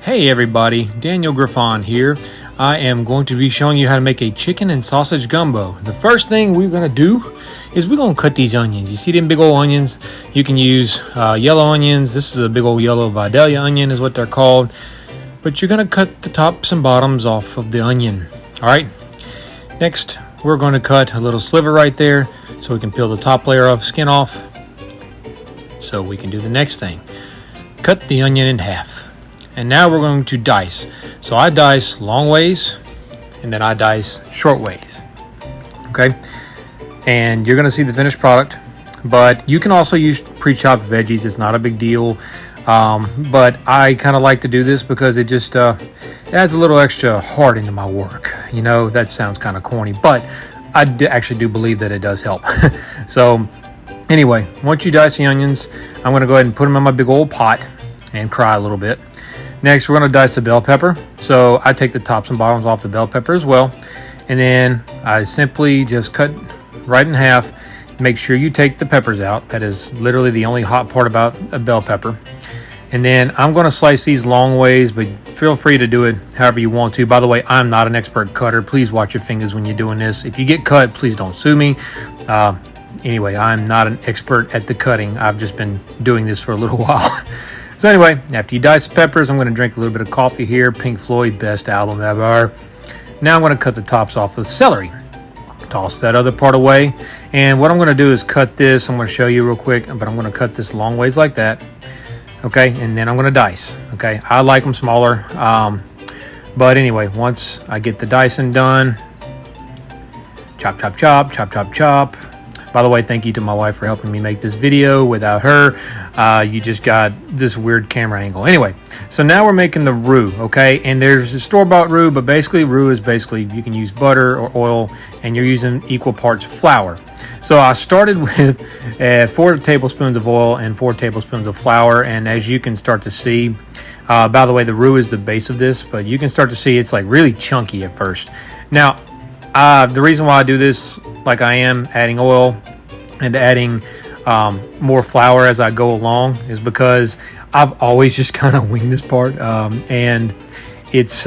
Hey everybody, Daniel Griffon here. I am going to be showing you how to make a chicken and sausage gumbo. The first thing we're going to do is we're going to cut these onions. You see them big old onions? You can use yellow onions. This is a big old yellow Vidalia onion is what they're called. But you're going to cut the tops and bottoms off of the onion. Alright, next we're going to cut a little sliver right there so we can peel the top layer of skin off. So we can do the next thing. Cut the onion in half. And now we're going to dice. So I dice long ways, and then I dice short ways. Okay? And you're going to see the finished product. But you can also use pre-chopped veggies. It's not a big deal. But I kind of like to do this because it just adds a little extra heart into my work. You know, that sounds kind of corny. But I actually do believe that it does help. So anyway, once you dice the onions, I'm going to go ahead and put them in my big old pot and cry a little bit. Next, we're going to dice the bell pepper. So I take the tops and bottoms off the bell pepper as well. And then I simply just cut right in half. Make sure you take the peppers out. That is literally the only hot part about a bell pepper. And then I'm going to slice these long ways, but feel free to do it however you want to. By the way, I'm not an expert cutter. Please watch your fingers when you're doing this. If you get cut, please don't sue me. Anyway, I'm not an expert at the cutting. I've just been doing this for a little while. So anyway, after you dice the peppers, I'm going to drink a little bit of coffee here. Pink Floyd, best album ever. Now I'm going to cut the tops off the celery. Toss that other part away. And what I'm going to do is cut this. I'm going to show you real quick, but I'm going to cut this long ways like that. Okay, and then I'm going to dice. Okay, I like them smaller. But anyway, once I get the dicing done, chop, chop, chop, chop, chop, chop. By the way, thank you to my wife for helping me make this video. Without her, you just got this weird camera angle. Anyway, so now we're making the roux, okay? And there's a store-bought roux, but basically roux is basically you can use butter or oil, and you're using equal parts flour. So I started with 4 tablespoons of oil and 4 tablespoons of flour, and as you can start to see, by the way, the roux is the base of this, but you can start to see it's like really chunky at first. Now, the reason why I do this like I am, adding oil and adding more flour as I go along, is because I've always just kind of winged this part, and it's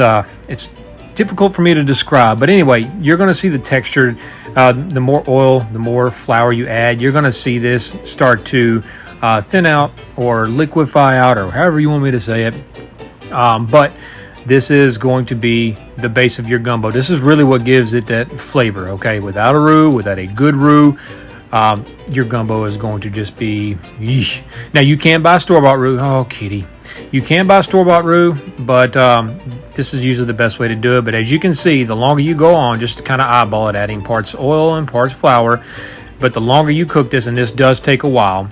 difficult for me to describe. But anyway, you're going to see the texture. The more oil, the more flour you add, you're going to see this start to thin out or liquefy out, or however you want me to say it. But this is going to be the base of your gumbo. This is really what gives it that flavor, okay? Without a roux, without a good roux, your gumbo is going to just be yeesh. Now, you can buy store-bought roux. Oh, kitty. You can buy store-bought roux, but this is usually the best way to do it. But as you can see, the longer you go on, just kind of eyeball it, adding parts oil and parts flour. But the longer you cook this, and this does take a while,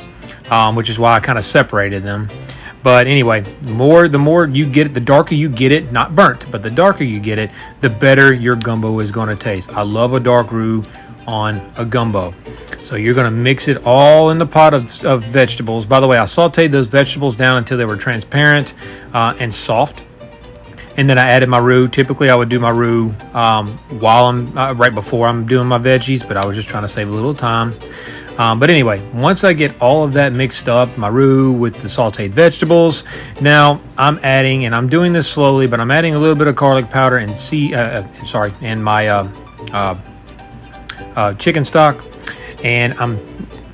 which is why I kind of separated them. But anyway, the more you get it, the darker you get it, not burnt, but the darker you get it, the better your gumbo is going to taste. I love a dark roux on a gumbo. So you're going to mix it all in the pot of vegetables. By the way, I sauteed those vegetables down until they were transparent and soft. And then I added my roux. Typically, I would do my roux while I'm right before I'm doing my veggies, but I was just trying to save a little time. But anyway, once I get all of that mixed up, my roux with the sauteed vegetables, now I'm adding, and I'm doing this slowly, but I'm adding a little bit of garlic powder and my chicken stock, and I'm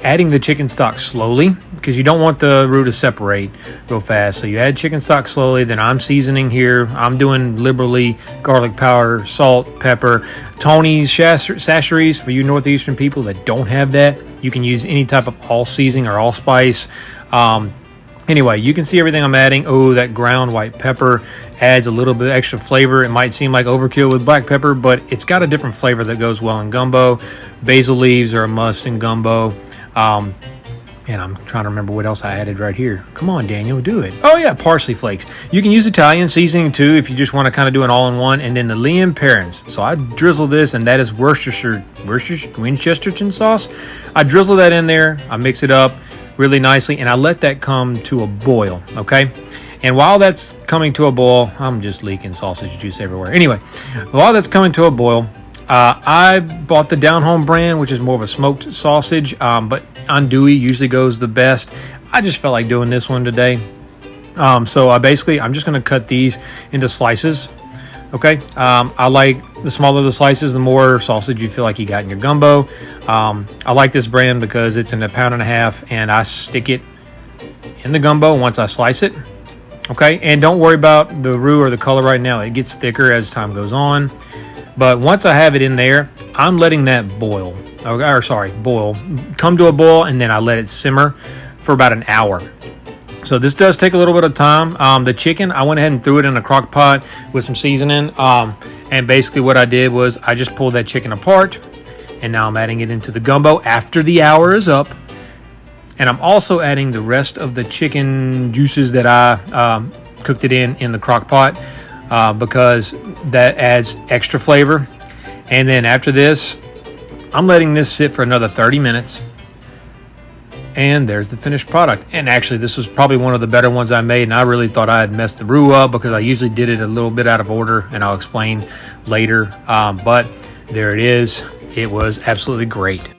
adding the chicken stock slowly because you don't want the roux to separate real fast. So you add chicken stock slowly. Then I'm seasoning here. I'm doing liberally garlic powder, salt, pepper, Tony's sasheries for you northeastern people that don't have that. You can use any type of all seasoning or allspice. Anyway, you can see everything I'm adding. Oh, that ground white pepper adds a little bit extra flavor. It might seem like overkill with black pepper, but it's got a different flavor that goes well in gumbo. Basil leaves are a must in gumbo. And I'm trying to remember what else I added right here. Come on, Daniel, do it. Oh, yeah, parsley flakes. You can use Italian seasoning, too, if you just want to kind of do an all-in-one. And then the Lea & Perrins. So I drizzle this, and that is Winchestershire sauce. I drizzle that in there. I mix it up really nicely, and I let that come to a boil, okay? And while that's coming to a boil, I'm just leaking sausage juice everywhere. Anyway, while that's coming to a boil, I bought the Down Home brand, which is more of a smoked sausage, but andouille usually goes the best. I just felt like doing this one today. So I'm just going to cut these into slices. Okay, I like the smaller the slices, the more sausage you feel like you got in your gumbo. I like this brand because it's in a pound and a half, and I stick it in the gumbo once I slice it. Okay, and don't worry about the roux or the color right now. It gets thicker as time goes on. But once I have it in there, I'm letting that boil, come to a boil, and then I let it simmer for about an hour. So this does take a little bit of time. The chicken, I went ahead and threw it in a crock pot with some seasoning. And basically what I did was I just pulled that chicken apart, and now I'm adding it into the gumbo after the hour is up. And I'm also adding the rest of the chicken juices that I cooked it in the crock pot because that adds extra flavor. And then after this, I'm letting this sit for another 30 minutes. And there's the finished product. And actually, this was probably one of the better ones I made, and I really thought I had messed the roux up because I usually did it a little bit out of order, and I'll explain later. But there it is. It was absolutely great.